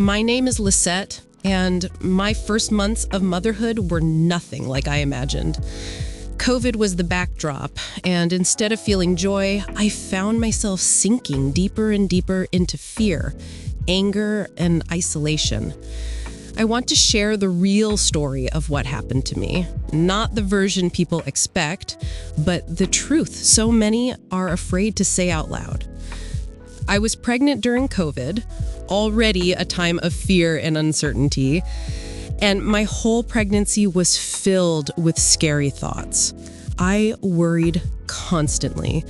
My name is Lisette, and my first months of motherhood were nothing like I imagined. COVID was the backdrop, and instead of feeling joy, I found myself sinking deeper and deeper into fear, anger, and isolation. I want to share the real story of what happened to me, not the version people expect, but the truth so many are afraid to say out loud. I was pregnant during COVID, already a time of fear and uncertainty, and my whole pregnancy was filled with scary thoughts. I worried constantly.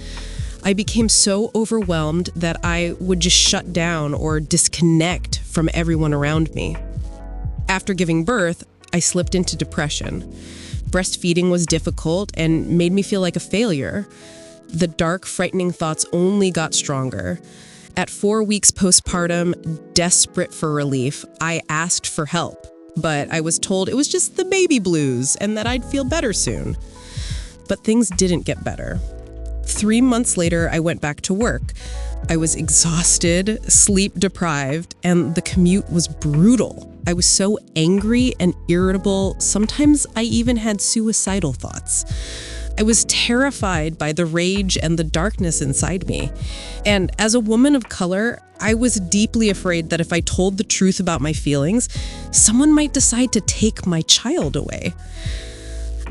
I became so overwhelmed that I would just shut down or disconnect from everyone around me. After giving birth, I slipped into depression. Breastfeeding was difficult and made me feel like a failure. The dark, frightening thoughts only got stronger. At 4 weeks postpartum, desperate for relief, I asked for help, but I was told it was just the baby blues and that I'd feel better soon. But things didn't get better. 3 months later, I went back to work. I was exhausted, sleep deprived, and the commute was brutal. I was so angry and irritable, sometimes I even had suicidal thoughts. I was terrified by the rage and the darkness inside me. And as a woman of color, I was deeply afraid that if I told the truth about my feelings, someone might decide to take my child away.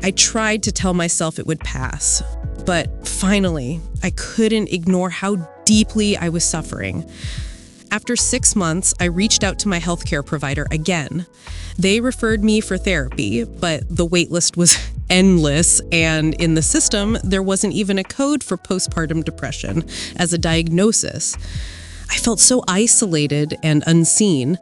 I tried to tell myself it would pass, but finally, I couldn't ignore how deeply I was suffering. After 6 months, I reached out to my healthcare provider again. They referred me for therapy, but the waitlist was endless, and in the system, there wasn't even a code for postpartum depression as a diagnosis. I felt so isolated and unseen.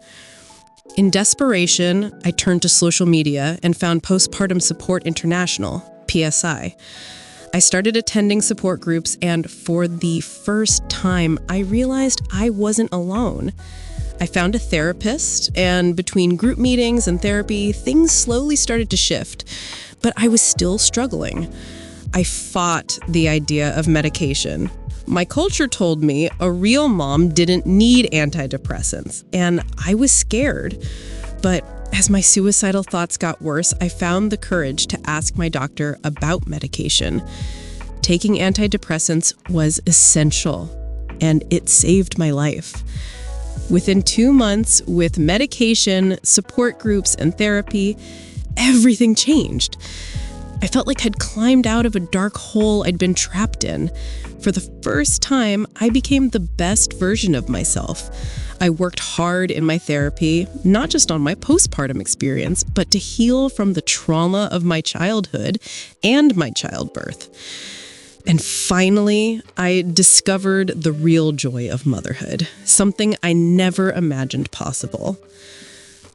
In desperation, I turned to social media and found Postpartum Support International, PSI. I started attending support groups, and for the first time, I realized I wasn't alone. I found a therapist, and between group meetings and therapy, things slowly started to shift, but I was still struggling. I fought the idea of medication. My culture told me a real mom didn't need antidepressants, and I was scared. But as my suicidal thoughts got worse, I found the courage to ask my doctor about medication. Taking antidepressants was essential, and it saved my life. Within 2 months, with medication, support groups, and therapy, everything changed. I felt like I'd climbed out of a dark hole I'd been trapped in. For the first time, I became the best version of myself. I worked hard in my therapy, not just on my postpartum experience, but to heal from the trauma of my childhood and my childbirth. And finally, I discovered the real joy of motherhood, something I never imagined possible.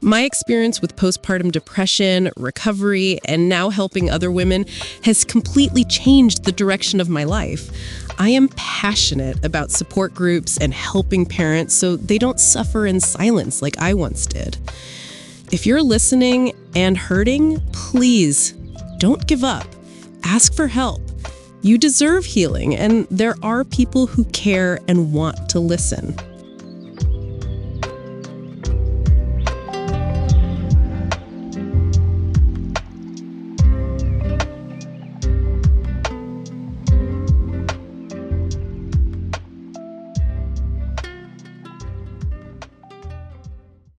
My experience with postpartum depression, recovery, and now helping other women has completely changed the direction of my life. I am passionate about support groups and helping parents so they don't suffer in silence like I once did. If you're listening and hurting, please don't give up. Ask for help. You deserve healing, and there are people who care and want to listen.